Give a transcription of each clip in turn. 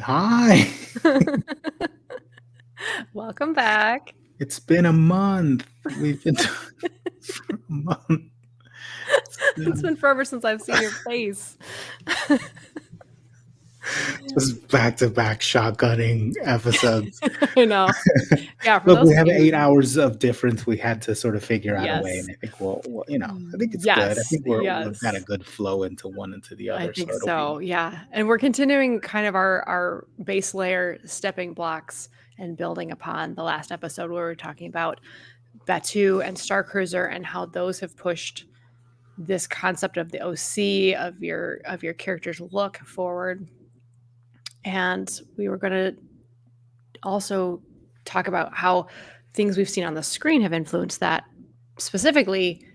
Hi. Welcome back. It's been a month. We've been talking for a month. It's been forever since I've seen your face. Just back-to-back shotgunning episodes. I know. Yeah, for Look, those we of have you 8 who hours of difference we had to sort of figure out a way, and Yes. I think I think it's good. I Yes, think we've got a yes. good flow into one into the I other, think so it'll be so, yeah, and we're continuing kind of our base layer stepping blocks and building upon the last episode where we were talking about Batu and Star Cruiser and how those have pushed this concept of the OC of your character's look forward. And we were gonna also talk about how things we've seen on the screen have influenced that. Specifically,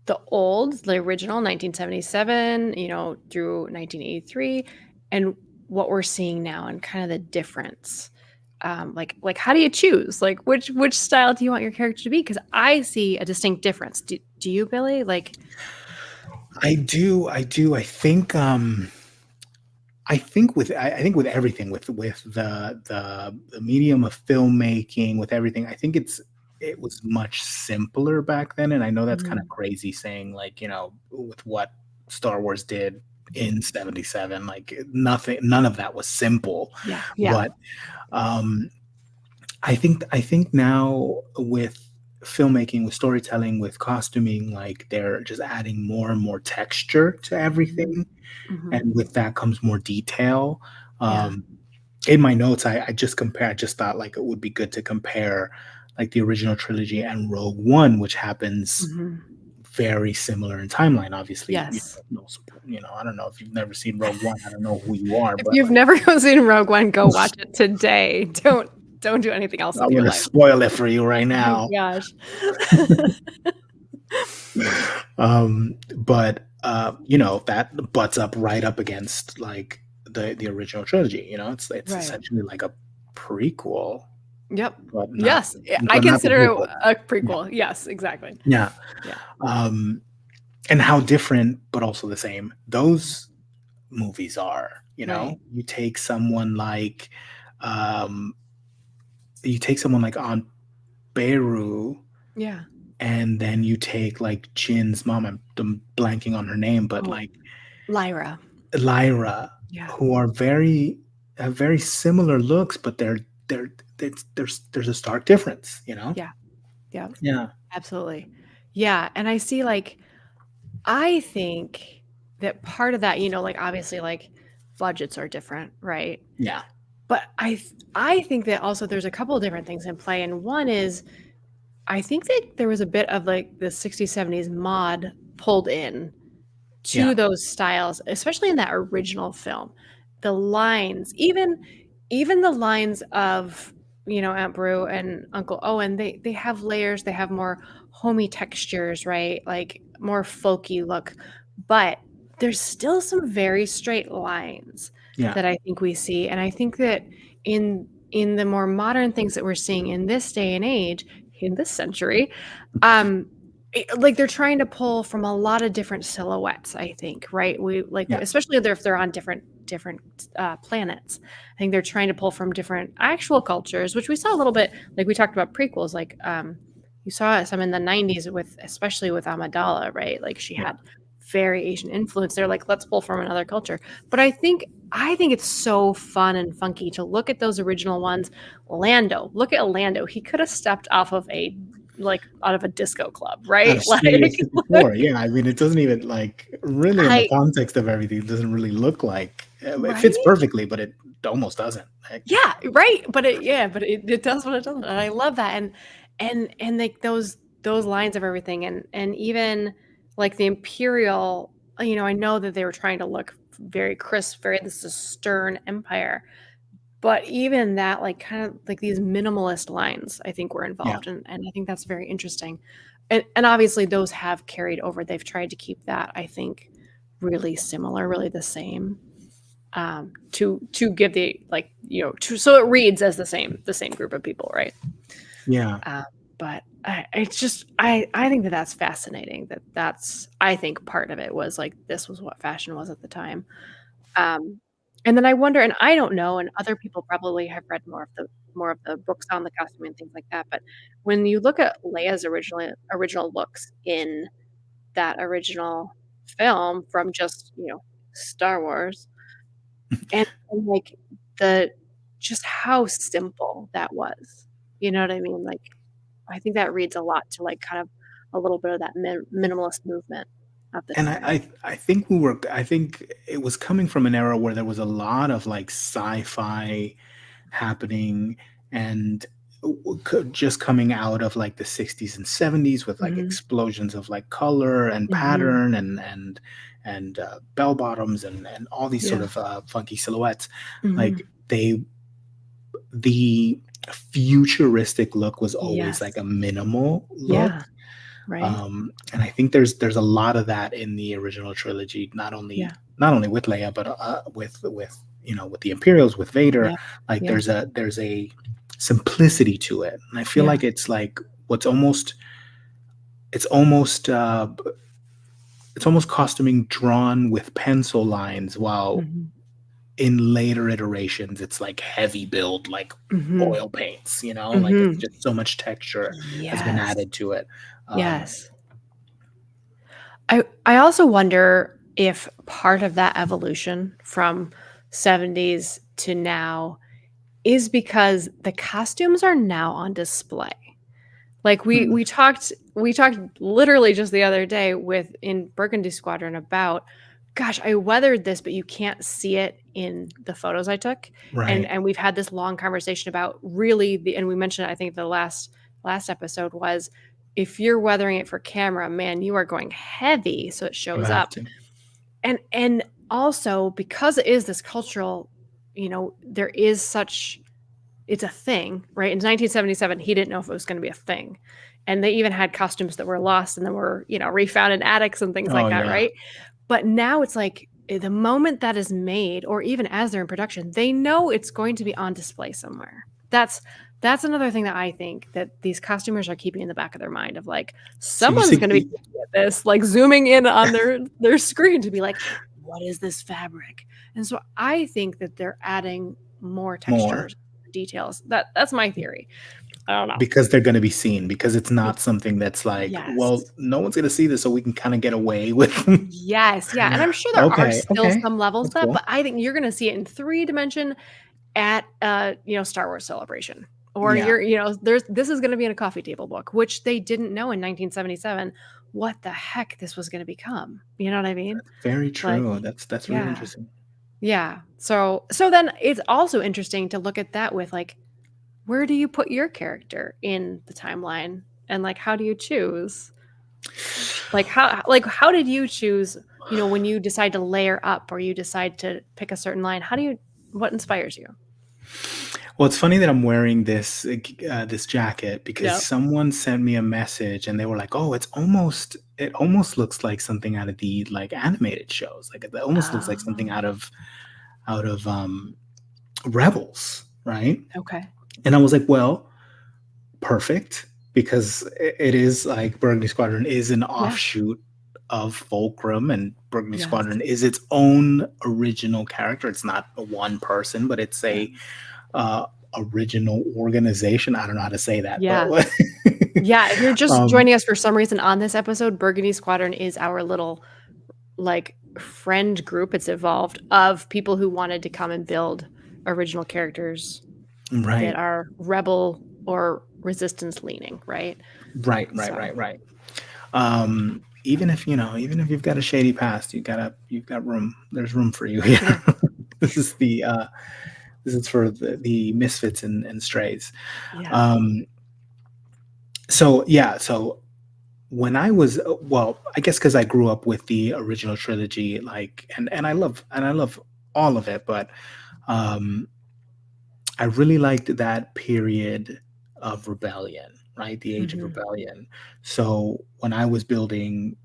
the original 1977, through 1983, and what we're seeing now and kind of the difference. Like how do you choose? Like which style do you want your character to be? Because I see a distinct difference. Do you, Billy? Like I do. I think with everything, with the medium of filmmaking, with everything, I think it was much simpler back then, and I know that's kind of Mhm. crazy saying, like, with what Star Wars did in '77, like none of that was simple. Yeah, yeah, But um, I think now with filmmaking, with storytelling, with costuming, like they're just adding more and more texture to hmm everything, hmm and with that comes more detail. yeah, Um, in my notes, I just thought like it would be good to compare like the original trilogy and Rogue One, which happens hmm very similar in timeline. Obviously, yes. I don't know if you've never seen Rogue One. I don't know who you are, If but you've like, never seen Rogue One, go watch it today. Don't do anything else with I'm your gonna life. spoil it for you right Oh my now. gosh. But that butts up right up against like the original trilogy. It's Right. essentially like a prequel, Yep. but not Yes, I but not the consider it prequel. a Yeah. prequel. Yes, exactly. Yeah. Yeah. Um, and how different, but also the same those movies are. Right. You take someone like, um, Aunt Beru, Yeah. and then you take like Jin's mom. I'm blanking on her name, but Oh, like Lyra. Lyra, Yeah. who are have very similar looks, but they're there's a stark difference. Yeah. Yeah. Yeah. Absolutely. Yeah, and I see I think that part of that, like obviously like budgets are different, right? Yeah. But I think that also there's a couple of different things in play, and one is I think that there was a bit of like the 60s, 70s mod pulled in Yeah. to those styles, especially in that original film. The lines, even the lines of, Aunt Beru and Uncle Owen, they have layers, they have more homey textures, right? Like more folky look, but there's still some very straight lines Yeah. that I think we see. And I think that in the more modern things that we're seeing in this day and age, in this century, um, like they're trying to pull from a lot of different silhouettes, I think, right? We like, Yeah. especially if they're on different planets. I think they're trying to pull from different actual cultures, which we saw a little bit, like we talked about prequels, like you saw some in the 90s with, especially with Amidala, right? Like she Yeah. had very Asian influence. They're like, let's pull from another culture. But I think it's so fun and funky to look at those original ones. Look at Lando. He could have stepped off of out of a disco club, Out right? of Studio Like, 54, yeah, I mean, it doesn't even, like, really in the I context of everything, it doesn't really look like it right? fits perfectly, but it almost doesn't, like, Yeah, right. But it does what it does. And I love that. And like those lines of everything and even like the Imperial, I know that they were trying to look very crisp, very this is a stern empire. But even that, like kind of like these minimalist lines, I think were yeah, involved. And I think that's very interesting. And obviously those have carried over. They've tried to keep that, I think, really similar, really the same, to give the so it reads as the same group of people, right? yeah, uh, but it's just I think that that's fascinating, I think part of it was like this was what fashion was at the time. um And then I wonder, and I don't know, and other people probably have read more of the books on the costume and things like that, but when you look at Leia's original looks in that original film from just, Star Wars, and like the just how simple that was. You know what I mean? Like I think that reads a lot to like kind of a little bit of that minimalist movement of the And time. I think it was coming from an era where there was a lot of, like, sci-fi happening and just coming out of, like, the 60s and 70s with, like, Mhm. explosions of, like, color and Mhm. pattern and bell bottoms and all these sort Yeah. of, funky silhouettes. Mhm. Like, the futuristic look was always, like, Yes. a minimal Yeah. look. Right? And I think there's a lot of that in the original trilogy, Yeah. not only with Leia, but with the Imperials, with Vader. Yeah. Like Yeah. there's a simplicity to it, and I feel Yeah. like what's almost it's almost it's almost costuming drawn with pencil lines, while Mhm. in later iterations it's like heavy build, like Mhm. oil paints. Like it's Mhm. just so much texture has been Yes. added to it. Um, Yes. I also wonder if part of that evolution from 70s to now is because the costumes are now on display. Like hmm, we talked literally just the other day with in Burgundy Squadron about, gosh, I weathered this, but you can't see it in the photos I took. And right. and we've had this long conversation about really and we mentioned I think the last episode was if you're weathering it for camera, man, you are going heavy so it You shows have up. to. And also because it is this cultural, there is such it's a thing, right? In 1977, he didn't know if it was going to be a thing. And they even had costumes that were lost and then were, refound in attics and things Oh, like that, yeah. right? But now it's like the moment that is made, or even as they're in production, they know it's going to be on display somewhere. That's another thing that I think that these costumers are keeping in the back of their mind of like So you someone's going to be see looking at this, like zooming in on their screen to be like, what is this fabric? And so I think that they're adding more more textures, details. That's my theory. I don't know. because they're gonna be seen, because it's Y- not something that's like, "Well, Yes. no one's gonna see this, so we can kinda get away with." Yes, yeah, and I'm sure there are Okay, still okay. some levels of That's that, but cool. I think you're gonna see it in 3 dimension at, Star Wars Celebration, or Yeah, this is gonna be in a coffee table book, which they didn't know in 1977 what the heck this was gonna become, you know what I mean? very Like true. That's really yeah, interesting. yeah. So then it's also interesting to look at that with, like, where do you put your character in the timeline? And, like, how do you choose? How did you choose, when you decide to layer up or you decide to pick a certain line, what inspires you? Well, it's funny that I'm wearing this jacket because Yep. someone sent me a message and they were like, "Oh, it almost looks like something out of the, like, animated shows. Like, it almost looks like something Oh, out of Rebels," right? okay. And I was like, "Well, perfect, because it is like Burgundy Squadron is an Yeah. offshoot of Fulcrum, and Burgundy Yes. Squadron is its own original character. It's not a one person, but it's Yeah. a uh, original organization. I don't know how to say that, but Yeah. Yeah, if you're just um, joining us for some reason on this episode, Burgundy Squadron is our little, like, friend group, it's evolved, of people who wanted to come and build original characters that right, are rebel or resistance leaning, right? right, right, So right, right. Even if you've got a shady past, you've got room. There's room for you here. yeah. this is the this is for the misfits and strays. Yeah. Um, so yeah, so when I was well, I guess because I grew up with the original trilogy, like, and I love all of it, but um, I really liked that period of rebellion, right? The age of Mhm. rebellion. So when I was building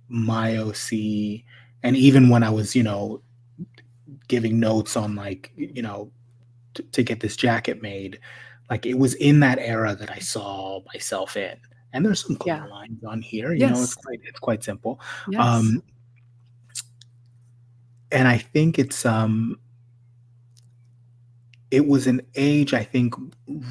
my OC, and even when I was, giving notes on, like, to get this jacket made, like, it was in that era that I saw myself in. And there's some clean Yeah. lines on here, Yes. it's quite simple. Yes. Um, and I think it's it was an age, I think,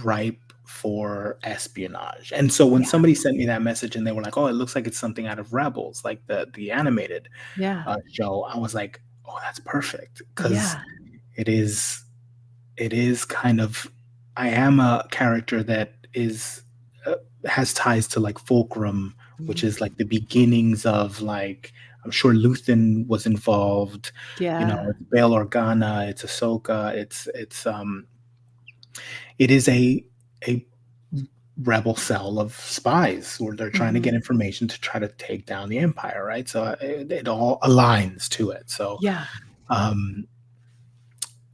ripe for espionage. And so when Yeah. somebody sent me that message and they were like, "Oh, it looks like it's something out of Rebels, like the animated Yeah. show," I was like, "Oh, that's perfect," because Yeah. it is it is kind of I am a character that is uh, has ties to like Fulcrum, which Mhm. is like the beginnings of like I'm sure Luthen was involved. You know, Yeah. it's Bail Organa, it's Ahsoka, it is a rebel cell of spies where they're trying to get Mhm. information to try to take down the empire, right? So it all aligns to it. So Yeah. um,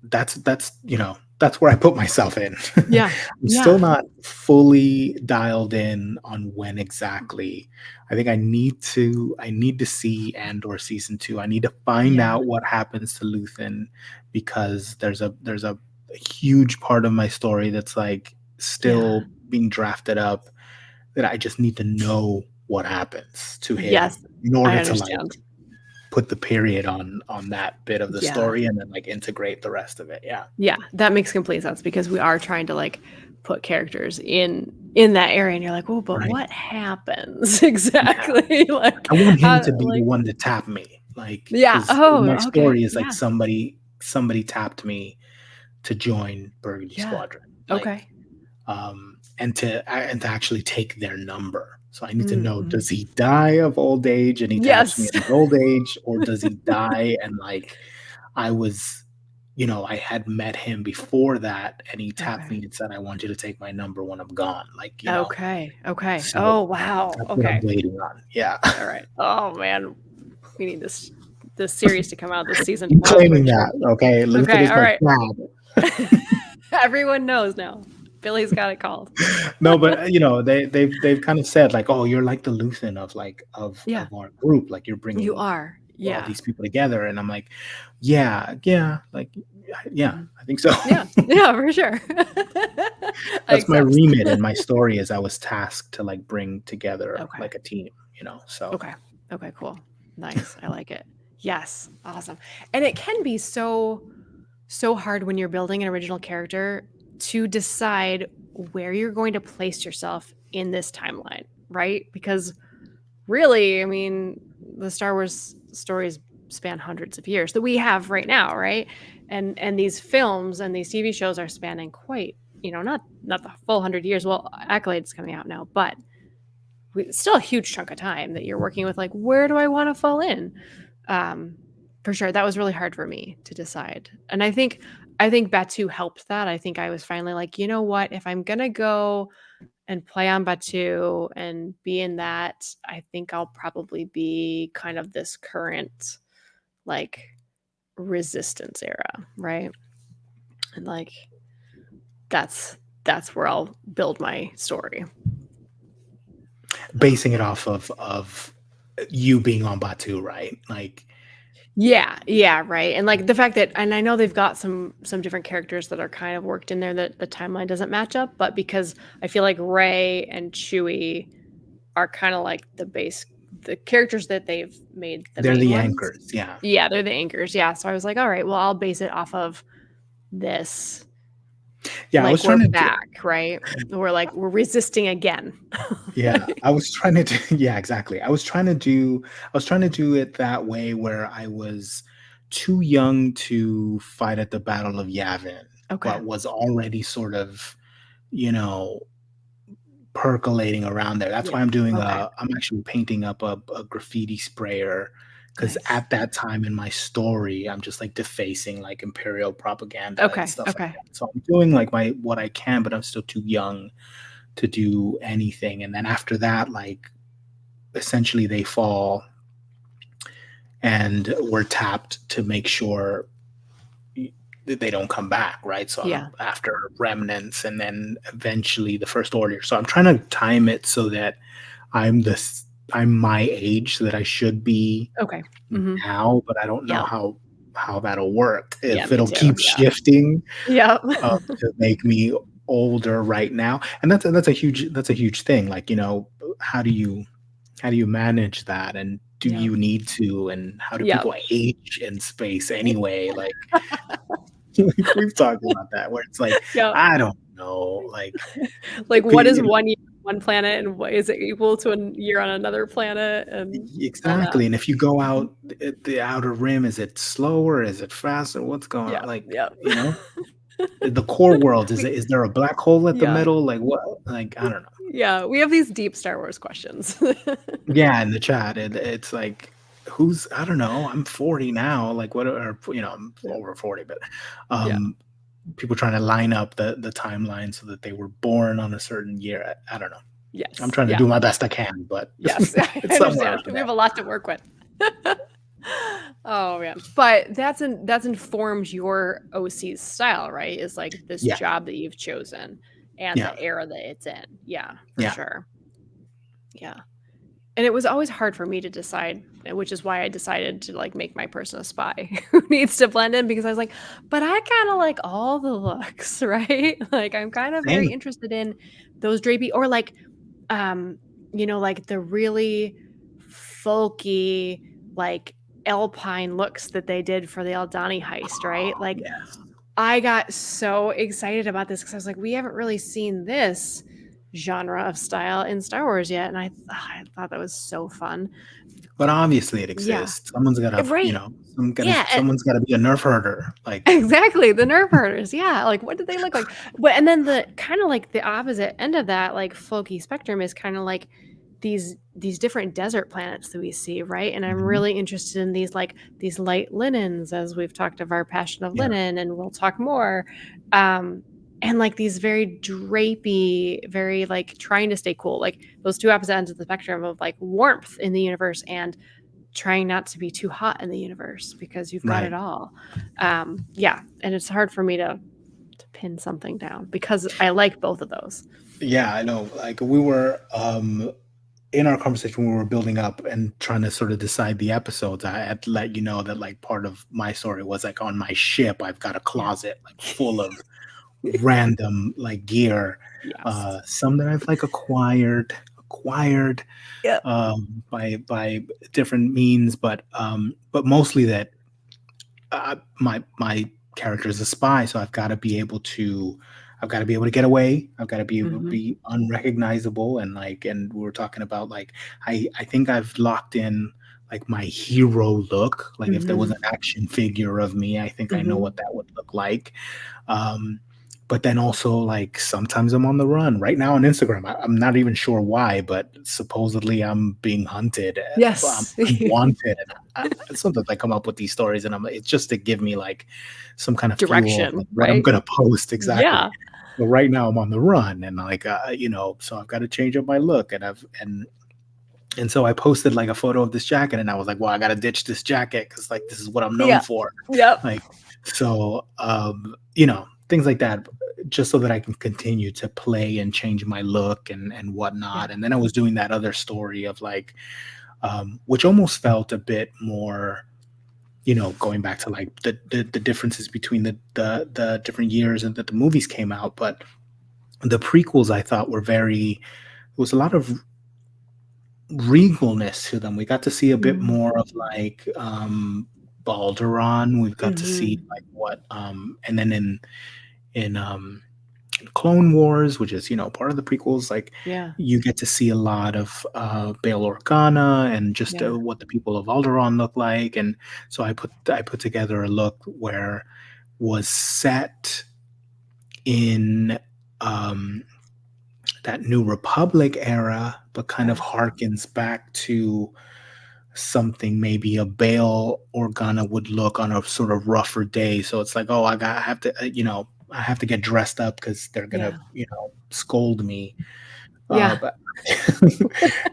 that's where I put myself in. Yeah. I'm still Yeah. not fully dialed in on when exactly. I think I need to see Andor season 2. I need to find Yeah. out what happens to Luthen because there's a huge part of my story that's like Yeah. still being drafted up that I just need to know what happens to him Yes, in I order to like understand. put the period on that bit of the Yeah. story and then like integrate the rest of it. Yeah. Yeah, that makes complete sense because we are trying to, like, put characters in that area, and you're like, "Oh, but Right. what happens Yeah. exactly?" Like, I want him how to be the like one to tap me, like, yeah. because my Oh, okay. story is like Yeah. somebody tapped me to join Burgundy Yeah. Squadron, like, Okay. and to actually take their number. So I need to know, Mhm. does he die of old age and he taps me Yes. in his old age, or does he die and, like, I was I had met him before that, and he tapped Okay. me and said, "I want you to take my number when I'm gone," Okay. Okay. so Oh, wow. that's what I'm Okay. waiting on. Yeah. Alright. Oh, man. We need this series to come out, this season to Keep come out claiming quick. that, okay? Luthen Okay, is my alright. dad. Everyone knows now. Billy's got it called. No, but, they've kinda said, like, "Oh, you're like the Luthen of, like, of Yeah, of our group, like, you're you bringing are. all Yeah. these people together," and I'm like, "Yeah, yeah, like, yeah, Mhm. I think so." Yeah. Yeah, for sure. I That's my accept. remit in my story is I was tasked to, like, bring together, Okay. like, a team, so Okay. Okay, cool. Nice. I like it. Yes. Awesome. And it can be so hard when you're building an original character to decide where you're going to place yourself in this timeline, right? Because really, I mean, the Star Wars stories span hundreds of years that we have right now, right? And these films and these TV shows are spanning quite, not the full 100 years. Well, Accolade's coming out now, but it's still a huge chunk of time that you're working with. Like, where do I want to fall in? Um, for sure, that was really hard for me to decide, and I think Batu helped that. I think I was finally like, you know what? If I'm gonna go and play on Batu and be in that, I think I'll probably be kind of this current, like, resistance era, right? And, like, that's where I'll build my story. basing it off of you being on Batu, right? Like, Yeah, yeah, right, and, like, the fact that and I know they've got some different characters that are kind of worked in there that the timeline doesn't match up, but because I feel like Rey and Chewie are kinda like the characters that they've made the they're main the ones. anchors, yeah. Yeah, they're the anchors, yeah, so I was like, "Alright, well, I'll base it off of this." Yeah, I Like, was we're trying to do back, right? We're resisting again. yeah, Right? I was trying to do yeah, exactly. I was trying to do it that way where I was too young to fight at the Battle of Yavin, Okay, but was already sort of, you know, percolating around there. That's yeah, why okay, I'm actually painting up a graffiti sprayer because nice. at that time in my story, I'm just like defacing like imperial propaganda and Okay, stuff like okay, that. So I'm doing like my what I can, but I'm still too young to do anything. And then after that, like essentially they fall and we're tapped to make sure that they don't come back, right? So I'm yeah, after remnants and then eventually the first order. So I'm trying to time it so that I'm this I'm my age that I should be okay, mhm, now, but I don't know yep, how that'll work. yeah, If me it'll too, keep yeah, shifting yep, to make me older right now, and that's a huge thing. Like how do you manage that, and do yep, you need to, and how do yep. people age in space anyway? Like Like, we've talked about that where it's like, Yeah. I don't know, like, Like, what is you know, 1 year on one planet, and what is it equal to a year on another planet, and all that. exactly, and if you go Mhm. out at the outer rim, is it slower? Is it faster? What's going Yeah, on? Like, yeah. the core world, We is there a black hole at the yeah, middle? Like, what? Like, I don't know. yeah, we have these deep Star Wars questions. Yeah, in the chat, it's like, who's I don't know, I'm 40 now, like, what are I'm Yeah, over 40, but, yeah, um, people trying to line up the timeline so that they were born on a certain year. I don't know. I'm yes, trying to yeah, do my best I can, but yes, I it's somewhere understand. around We have there. a lot to work with. Oh, man. But that's informed your OC's style, right? Is, like, this Yeah, job that you've chosen and yeah, the era that it's in. Yeah, for yeah. sure. Yeah. And it was always hard for me to decide, which is why I decided to, like, make my person a spy who needs to blend in because I was like, "But I kinda like all the looks," right? Like, I'm kind of very Same. interested in those drapey or, like, um, like, the really folky, like, alpine looks that they did for the Aldani heist, right? Like, Yes. I got so excited about this because I was like, "We haven't really seen this genre of style in Star Wars yet," and I thought that was so fun. But obviously it Yeah. exists. Someone's gotta, Right. Yeah, someone's gotta be a nerf herder. Like, exactly, the nerve herders, yeah, like, what did they look like? But and then the kinda like the opposite end of that, like, folky spectrum is kinda like these different desert planets that we see, right? And I'm mhm, really interested in these, like, these light linens as we've talked of our passion of yeah, linen, and we'll talk more, um, and, like, these very drapey, very, like, trying to stay cool, like, those 2 opposite ends of the spectrum of, like, warmth in the universe and trying not to be too hot in the universe because you've got right. it all. Yeah, and it's hard for me to pin something down because I like both of those. Yeah, I know. Like, we were, in our conversation, we were building up and trying to sort of decide the episodes. I had to let you know that, like, part of my story was, like, on my ship, I've got a Yeah. closet, like, full of random, like, gear, Yes. some that I've, like, acquired, Yep. by different means, but mostly that, my character is a spy, so I've got to be able to get away. I've got to be able to Mhm. be unrecognizable, and and we were talking about, like, I think I've locked in, like, my hero look. Like, if there was Mhm. an action figure of me, I think I know Mhm. what that would look like. Um, but then also, like, sometimes I'm on the run. Right now on Instagram, I'm not even sure why, but supposedly I'm being hunted. Yes. I'm wanted, and sometimes I come up with these stories, and I'm like, it's just to give me, like, some kind of fuel of, like, Direction, what I'm right? gonna post exactly. Yeah. But right now I'm on the run, and, like, so I've got to change up my look, and so I posted, like, a photo of this jacket, and I was like, well, I got to ditch this jacket because, like, this is what I'm known Yeah. for. Yep. Like, so, things like that, just so that I can continue to play and change my look and Yeah. whatnot. And then I was doing that other story of, like, which almost felt a bit more, going back to, like, the differences between the different years and that the movies came out. But the prequels I thought were very, there was a lot of regalness to them. We got to see a bit Mm. more of, like, Balderron. We've got to see, Mhm. like, and then in Clone Wars, which is, part of the prequels, like, Yeah. you get to see a lot of Bail Organa and just Yeah. what the people of Alderaan look like. And so I put together a look where was set in, um, that New Republic era, but kind of Yeah. harkens back to something maybe a Bail Organa would look on a sort of rougher day. So it's like, oh, I have to, I have to get dressed up because they're gonna, Yeah. scold me. Yeah. But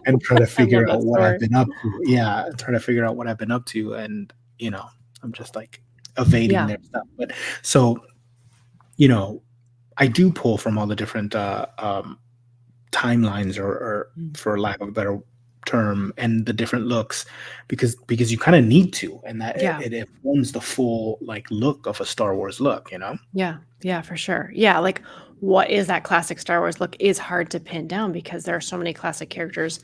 and try to I love figure that out what I've story. been up to. Yeah, try to figure out what I've been up to, and I'm just, like, evading Yeah. their stuff. But so, you know, I do pull from all the different timelines, or Mm. for lack of a better term, and the different looks, because you kind of need to, and that Yeah. it informs the full, like, look of a Star Wars look. Yeah, yeah, for sure. Yeah, like what is that classic Star Wars look is hard to pin down because there are so many classic characters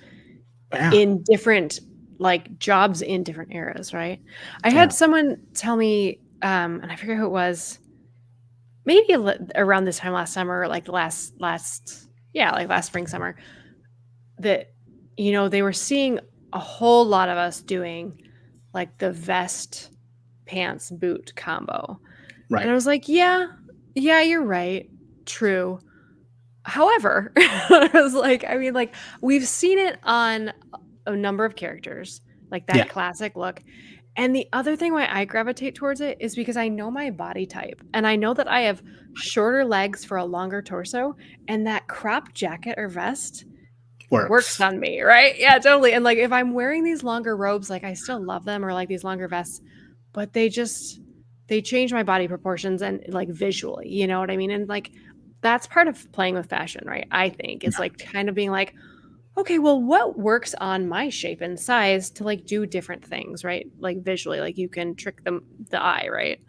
Yeah, in different like jobs in different eras, right? I had yeah. someone tell me, and I forget who it was. maybe around this time last summer, like last spring summer, that they were seeing a whole lot of us doing like the vest pants boot combo. And Right. I was like, yeah, you're right. True. However, I was like, I mean, like, we've seen it on a number of characters, like that Yeah. classic look. And the other thing why I gravitate towards it is because I know my body type and I know that I have shorter legs for a longer torso, and that crop jacket or vest works Works. on me, right? Yeah, totally. And like if I'm wearing these longer robes, like I still love them, or like these longer vests, but they change my body proportions and like visually, you know what I mean? And like that's part of playing with fashion, right? I think is Yeah. like kind of being like, okay, well, what works on my shape and size to like do different things, right? Like visually, like you can trick the eye, right?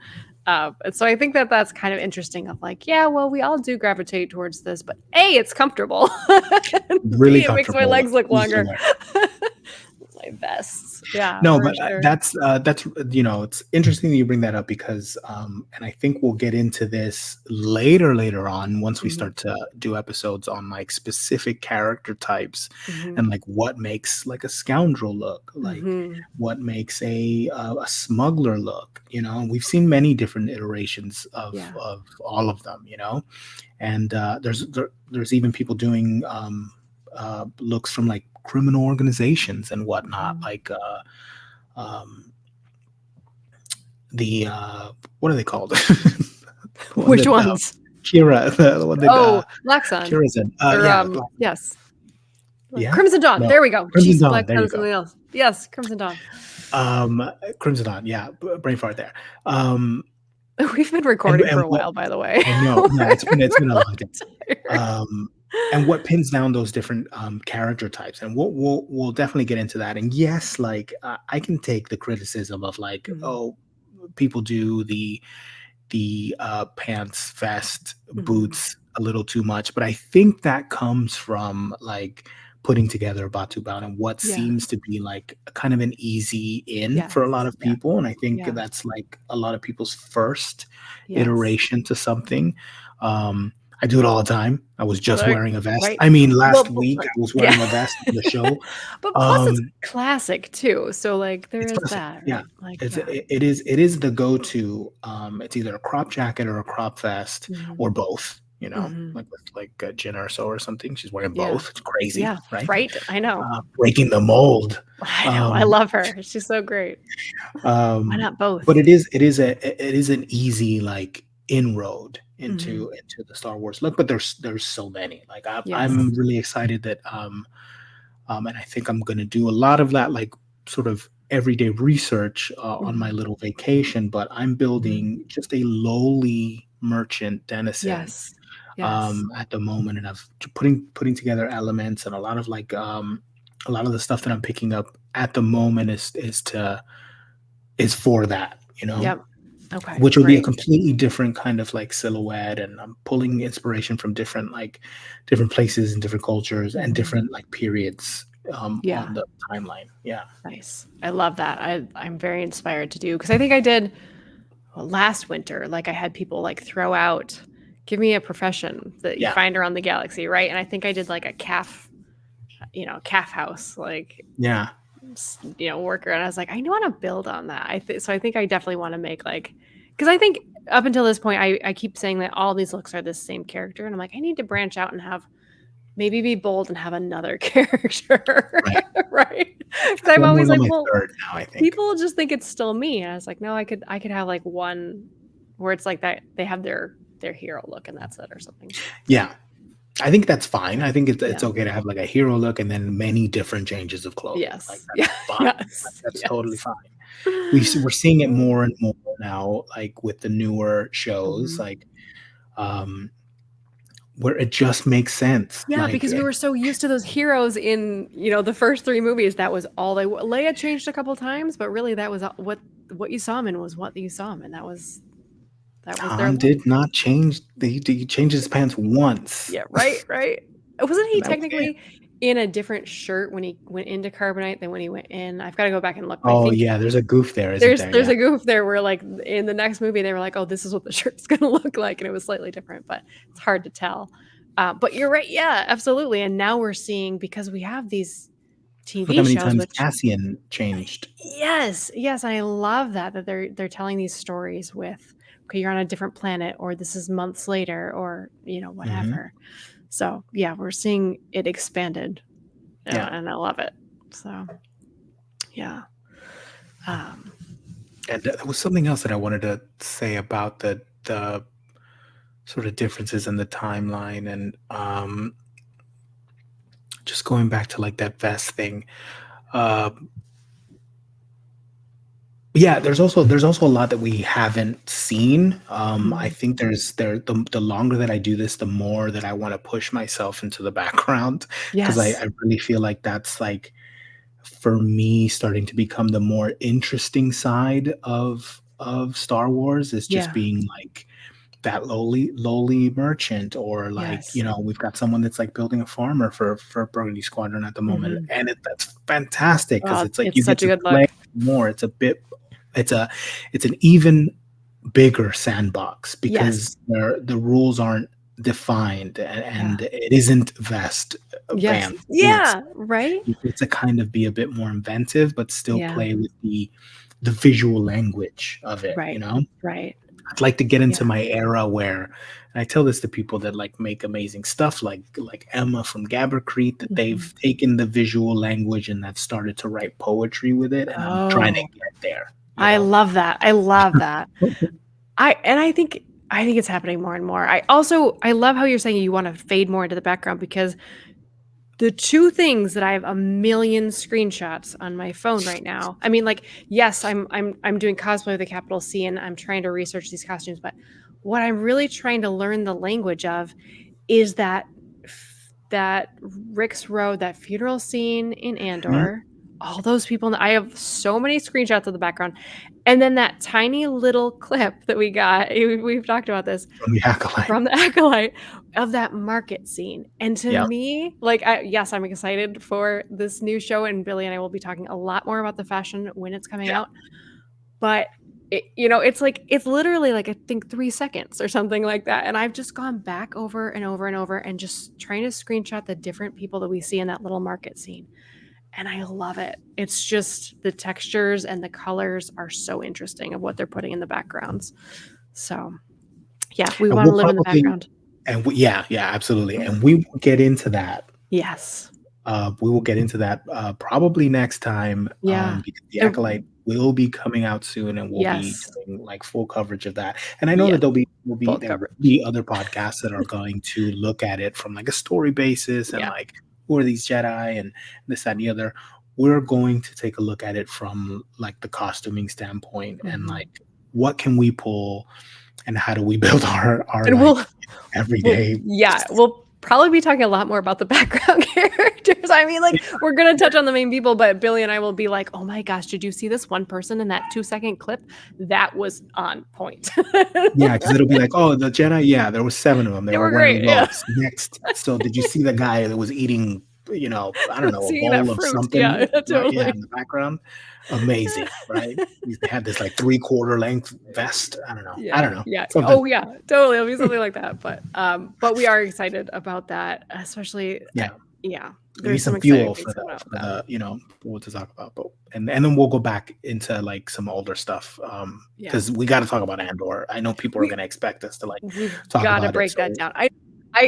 And so I think that that's kind of interesting. Of like, yeah, well, we all do gravitate towards this, but A, it's comfortable, and Really B, it makes my comfortable, legs look easy to longer. wear. My vests, yeah, No, for but sure. that's it's interesting that you bring that up because and I think we'll get into this later on once we Hmm. start to do episodes on like specific character types Hmm. and like what makes like a scoundrel look, like Hmm. what makes a smuggler look. We've seen many different iterations Yeah. of all of them. And there's even people doing looks from like criminal organizations and whatnot, Hmm. like um, the what are they called? The one Which that ones? Kira, the one that Oh, Black Sun, Kira's in. or Yeah, yes, yeah, Crimson Dawn. no, There we go. Crimson Jeez, Dawn. Black There Sun you is go. something else. Yes, Crimson Dawn. Crimson Dawn. Yeah, brain fart there. Um, We've been and recording for and a what while, by the way. I know, yeah, it's been a long time. Tired. Um, and what pins down those different character types, and we'll definitely get into that. And yes, like I can take the criticism of like, Mhm. oh, people do the pants, vest, Mhm. boots a little too much, but I think that comes from like putting together Batuban and what Yeah. seems to be like kind of an easy in Yes. for a lot of Yeah. people, and I think Yeah. that's like a lot of people's first Yes. iteration to something. I do it all the time. I was just Like, wearing a vest. right. I mean, last Well, week like, I was yeah. wearing a vest on the show. But plus it's Um, classic too. So like there it's is classic. that, Yeah. right? Like, It's yeah. it is the go-to. It's either a crop jacket or a crop vest Mhm. or both, Mhm. like with like Jen Erso or something. She's wearing Yeah. both. It's crazy, Yeah. right? Right. I know. Breaking the mold. I know. I Um, love her. She's so great. Why um, not both? but it is an easy like inroad Mhm. into the Star Wars look, but there's so many. Like I'm Yes. really excited that and I think I'm going to do a lot of that, like sort of everyday research on my Mhm. little vacation. But I'm Mhm. building just a lowly merchant denizen Yes. Yes. at the moment, and I've putting together elements and a lot of like a lot of the stuff that I'm picking up at the moment is for that, Yep. Okay. which will be a Great. completely different kind of like silhouette, and I'm pulling inspiration from different places and different cultures and Mhm. different like periods Yeah. on the timeline. Yeah. Nice. I love that. I'm very inspired to do because I think I did last winter. Like I had people like throw out, give me a profession that you Yeah. find around the galaxy, right? And I think I did like a calf, calf house, like Yeah. worker. And I was like, I want to build on that. So I think I definitely want to make like, because I think up until this point, I keep saying that all these looks are the same character, and I'm like, I need to branch out and have maybe be bold and have another character, Right. right? Because I'm I'm always going on like, my well, third now, I think. people just think it's still me, and I was like, no, I could have like one where it's like that they have their hero look and that's it or something. Yeah. I think that's fine. Yeah. I think it's Yeah. okay to have like a hero look and then many different changes of clothing. Like Yes. that's Yeah. fine. Like, Yes. that's totally Yes. fine. We're seeing it more and more now, like with the newer shows, Mhm. like um where it just makes sense. Yeah, Like because we were so used to those heroes in, the first 3 movies, that was all Leia changed a couple times, but really that was what you saw him in was what you saw him in. That was their Han look. did not change. He changed his pants once, Yeah, right, right. Wasn't he and that was technically it. in a different shirt when he went into Carbonite than when he went in. I've got to go back and look, but I Oh, think yeah, there's a goof there, isn't there's there? there's Yeah. a goof there where like in the next movie they were like, "Oh, this is what the shirt's gonna look like," and it was slightly different, but it's hard to tell. But you're right, yeah, absolutely. And now we're seeing because we have these Look TV how many shows, times which Cassian changed. yes, yes, and I love that they're telling these stories with okay, you're on a different planet, or this is months later, or Mhm. whatever. So yeah, we're seeing it expanded, Yeah. and I love it. So yeah, um, And there was something else that I wanted to say about the sort of differences in the timeline and, just going back to, like, that vest thing. Um, yeah, there's also a lot that we haven't seen. I mhm. think the longer that I do this, the more that I wanna push myself into the background because I Yes, I really feel like that's, like, for me, starting to become the more interesting side of Star Wars is just yeah, being, like, that lowly merchant or like, yes. we've got someone that's like building a farmer for Burgundy Squadron at the moment, Mhm. and that's fantastic because Oh, it's like you it's get such a to good play look. more. It's a it's an even bigger sandbox because Yes. the rules aren't defined Yeah. and it isn't vest Yes. vans. It's Yeah, right? you get to kind of be a bit more inventive, but still Yeah, play with the visual language of it, you right, know? right. I'd like to get Yeah. into my era where and I tell this to people that, like, make amazing stuff like Emma from Gabbercrete, that they've Mhm. taken the visual language and have started to write poetry with it, and I'm trying to Oh, get there, you I know? love that. I love that. I think it's happening more and more. I love how you're saying you wanna fade more into the background because the 2 things that I have a million screenshots on my phone right now. I mean, like, yes, I'm doing cosplay with a capital C and I'm trying to research these costumes, but what I'm really trying to learn the language of is that Rick's Road, that funeral scene in Mhm. Andor, all those people I have so many screenshots of the background, and then that tiny little clip that we got, we've talked about this, From the Acolyte. from the Acolyte of that market scene, and to Yep. me, yes, I'm excited for this new show, and Billy and I will be talking a lot more about the fashion when it's coming Yeah. out, but it's like it's literally, like, I think 3 seconds or something like that, and I've just gone back over and over and over and just trying to screenshot the different people that we see in that little market scene, and I love it. It's just the textures and the colors are so interesting of what they're putting in the backgrounds. So, yeah, we And wanna live in the background. yeah, yeah, absolutely, and we will get into that. Yes. We will get into that, probably next time, Yeah. because The It Acolyte will be coming out soon, and we'll be yes. doing, like, full coverage of that, and I know that Yes. Full there will coverage. be other podcasts that are going to look at it from, like, a story basis and, Yeah. like, who are these Jedi and this, that, and the other. We're going to take a look at it from, like, the costuming standpoint and, Mhm. like, what can we pull and how do we build our, And like, everyday we'll probably be talking a lot more about the background characters. I mean, like, we're gonna touch on the main people, but Billy and I will be like, "Oh my gosh, did you see this one person in that 2-second clip? That was on point." Yeah, because 'cause it'll be like, "Oh, the Jedi, yeah, there was 7 of them. They They were were wearing great, yeah. robes. Next, so did you see the guy that was eating, I don't know, a Seeing that bowl of fruit, something, yeah, right? Yeah, in totally. the background? Amazing, right? They had this, like, three-quarter length vest. I don't know. I Yeah, don't know. yeah. Something. Oh, yeah, totally, it'll be something like that, but we are excited about that, especially, Yeah. yeah, We need there's some some exciting fuel things coming out with for that. what to talk about, but and then we'll go back into, like, some older stuff, Yeah. because we gotta talk about Andor. I know people are We gonna expect us to, like, we've talk gotta about it, break that so down. I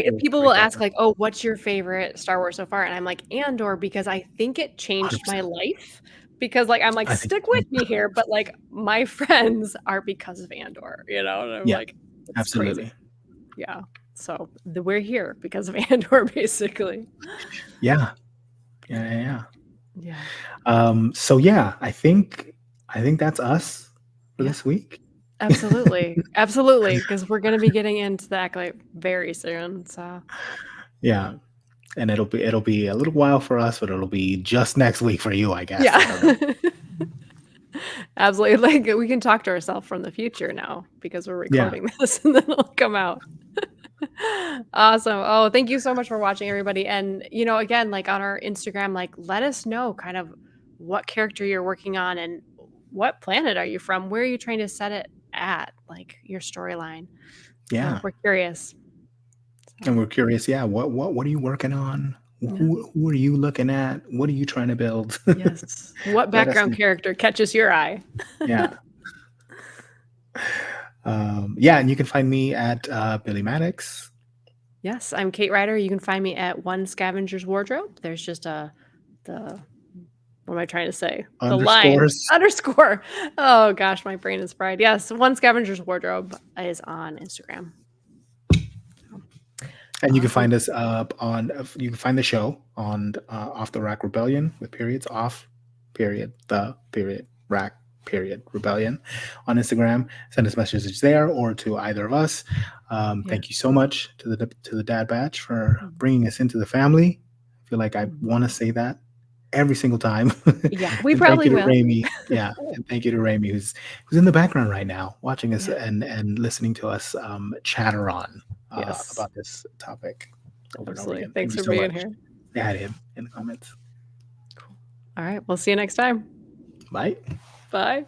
we'll people will break that ask down like, "Oh, what's your favorite Star Wars so far?" And I'm like, "Andor," because I think it changed my 100%. life because, like, I'm like, I think "Stick so with too. me here," but, like, my friends are because of Andor, and I'm Yeah, like, "It's crazy." absolutely. Yeah. So, we're here because of Andor, basically. Yeah. Yeah, yeah, yeah. Yeah. So yeah, I think that's us for Yeah. this week. Absolutely. Absolutely. Because 'cause we're gonna be getting into the Acolyte very soon, so Yeah, and it'll be a little while for us, but it'll be just next week for you, I guess. yeah. I don't know. Absolutely, like, we can talk to ourselves from the future now because we're Yeah, recording this and then it'll come out. Awesome. Oh, thank you so much for watching, everybody. And, again, like on our Instagram, like let us know kind of what character you're working on and what planet are you from? Where are you trying to set it at, like your storyline? Yeah. We're curious. So, And we're curious, yeah, what are you working on? yeah. Who are you looking at? What are you trying to build? Yes. What Let us background know. character catches your eye? Yeah. Yeah, and you can find me at Billy Maddox Yes, I'm Kate Ryder. You can find me at One Scavenger's Wardrobe. There's just the what am I trying to say? The line underscores. underscore. Oh gosh, my brain is fried. Yes, One Scavenger's Wardrobe is on Instagram. And you can Awesome. find us you can find the show on Off the Rack Rebellion with periods off, period, the period, rack, period, rebellion on Instagram. Send us messages there or to either of us. Yeah. Thank you so much to the Dad Batch for Mhm. bringing us into the family. I feel like I Mhm. want to say that every single time. Yeah, we And thank probably you to will. Raimi. Yeah, and thank you to Raimi who's in the background right now, watching us Yeah. and listening to us chatter on Yes. about this topic over and over Absolutely. again. Thank Thanks you for so being much. here. Say hi to him in the comments. Cool. All right. We'll see you next time. Bye. Bye.